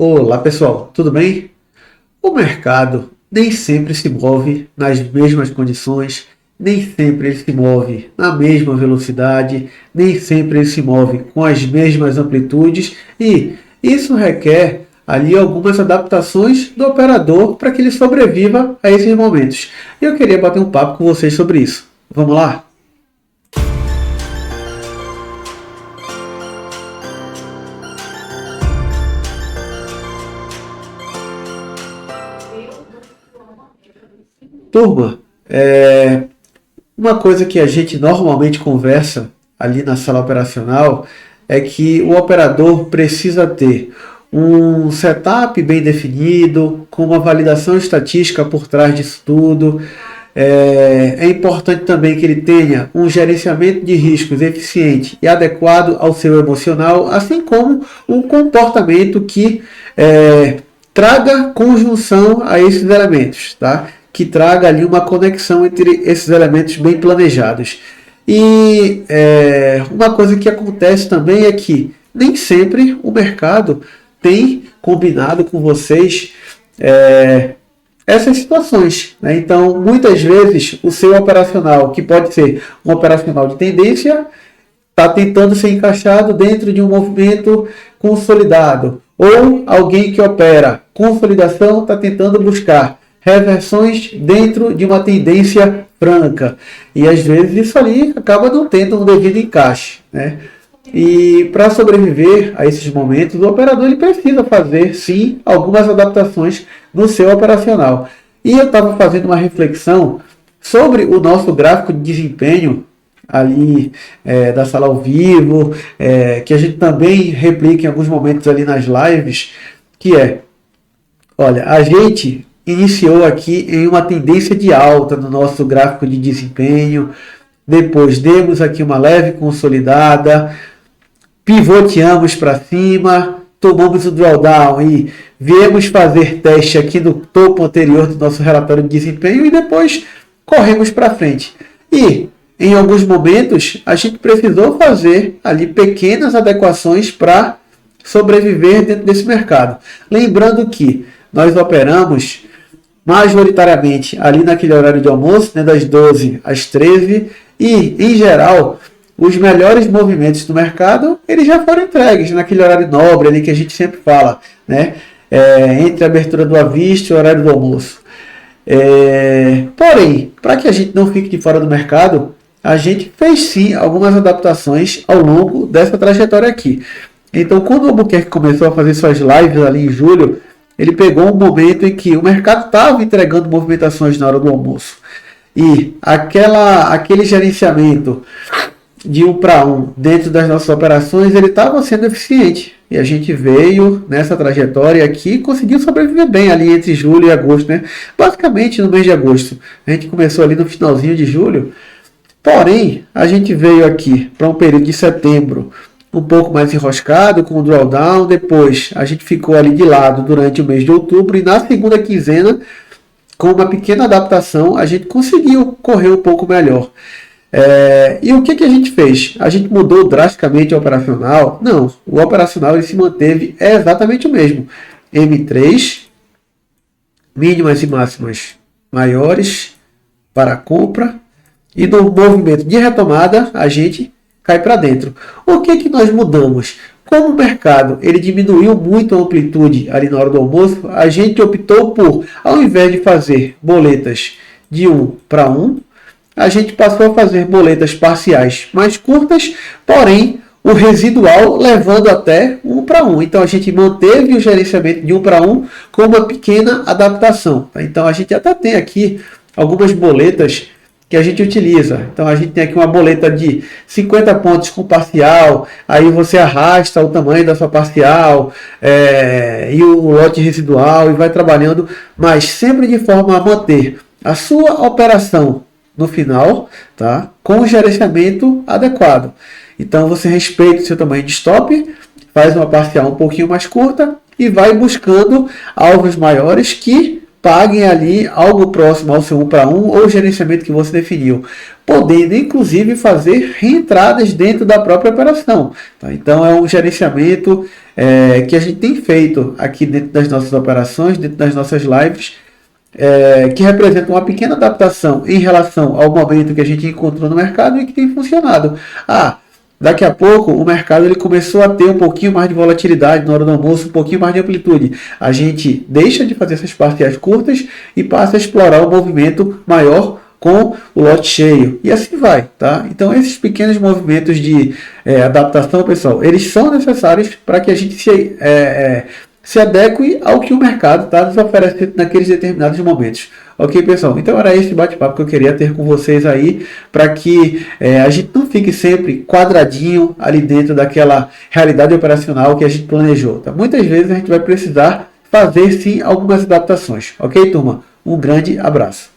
Olá pessoal, tudo bem? O mercado nem sempre se move nas mesmas condições, nem sempre ele se move na mesma velocidade, nem sempre ele se move com as mesmas amplitudes e isso requer ali algumas adaptações do operador para que ele sobreviva a esses momentos. E eu queria bater um papo com vocês sobre isso. Vamos lá? Turma, uma coisa que a gente normalmente conversa ali na sala operacional é que o operador precisa ter um setup bem definido, com uma validação estatística por trás disso tudo. É importante também que ele tenha um gerenciamento de riscos eficiente e adequado ao seu emocional, assim como um comportamento que traga conjunção a esses elementos, tá? Que traga ali uma conexão entre esses elementos bem planejados. E uma coisa que acontece também é que nem sempre o mercado tem combinado com vocês essas situações, né? Então, muitas vezes, o seu operacional, que pode ser um operacional de tendência, está tentando ser encaixado dentro de um movimento consolidado. Ou alguém que opera consolidação está tentando buscar reversões dentro de uma tendência franca. E às vezes isso ali acaba não tendo um devido encaixe, né? E para sobreviver a esses momentos, o operador ele precisa fazer, sim, algumas adaptações no seu operacional. E eu estava fazendo uma reflexão sobre o nosso gráfico de desempenho ali da sala ao vivo, que a gente também replica em alguns momentos ali nas lives, que olha, a gente iniciou aqui em uma tendência de alta no nosso gráfico de desempenho, depois demos aqui uma leve consolidada, pivoteamos para cima, tomamos o drawdown e viemos fazer teste aqui no topo anterior do nosso relatório de desempenho e depois corremos para frente. E em alguns momentos a gente precisou fazer ali pequenas adequações para sobreviver dentro desse mercado. Lembrando que nós operamos majoritariamente ali naquele horário de almoço, né, das 12 às 13, e em geral os melhores movimentos do mercado eles já foram entregues naquele horário nobre ali que a gente sempre fala, né, entre a abertura do avista e o horário do almoço. Porém, para que a gente não fique de fora do mercado, a gente fez sim algumas adaptações ao longo dessa trajetória aqui. Então, quando o Albuquerque começou a fazer suas lives ali em julho, ele pegou um momento em que o mercado estava entregando movimentações na hora do almoço. E aquele gerenciamento de 1 para 1 dentro das nossas operações, ele estava sendo eficiente. E a gente veio nessa trajetória aqui e conseguiu sobreviver bem ali entre julho e agosto, né? Basicamente no mês de agosto. A gente começou ali no finalzinho de julho. Porém, a gente veio aqui para um período de setembro um pouco mais enroscado com o drawdown, depois a gente ficou ali de lado durante o mês de outubro e na segunda quinzena, com uma pequena adaptação, a gente conseguiu correr um pouco melhor. E o que a gente fez? A gente mudou drasticamente o operacional? Não, o operacional ele se manteve exatamente o mesmo. M3, mínimas e máximas maiores para a compra, e no movimento de retomada a gente cai para dentro. O que nós mudamos? Como o mercado ele diminuiu muito a amplitude ali na hora do almoço, a gente optou por, ao invés de fazer boletas de 1 para 1, a gente passou a fazer boletas parciais mais curtas, porém o residual levando até 1 para 1. Então a gente manteve o gerenciamento de 1 para 1 com uma pequena adaptação. Então a gente até tem aqui algumas boletas que a gente utiliza. Então a gente tem aqui uma boleta de 50 pontos com parcial, aí você arrasta o tamanho da sua parcial e o lote residual e vai trabalhando, mas sempre de forma a manter a sua operação no final, tá, com o gerenciamento adequado. Então você respeita o seu tamanho de stop, faz uma parcial um pouquinho mais curta e vai buscando alvos maiores que paguem ali algo próximo ao seu 1 para 1 ou gerenciamento que você definiu, podendo inclusive fazer reentradas dentro da própria operação. Tá? Então é um gerenciamento que a gente tem feito aqui dentro das nossas operações, dentro das nossas lives, que representa uma pequena adaptação em relação ao momento que a gente encontrou no mercado e que tem funcionado. Daqui a pouco o mercado ele começou a ter um pouquinho mais de volatilidade na hora do almoço, um pouquinho mais de amplitude. A gente deixa de fazer essas parciais curtas e passa a explorar o movimento maior com o lote cheio. E assim vai, tá? Então esses pequenos movimentos de adaptação, pessoal, eles são necessários para que a gente se adeque ao que o mercado está nos oferecendo naqueles determinados momentos. Ok, pessoal? Então era esse bate-papo que eu queria ter com vocês aí, para que a gente não fique sempre quadradinho ali dentro daquela realidade operacional que a gente planejou. Tá? Muitas vezes a gente vai precisar fazer sim algumas adaptações. Ok, turma? Um grande abraço.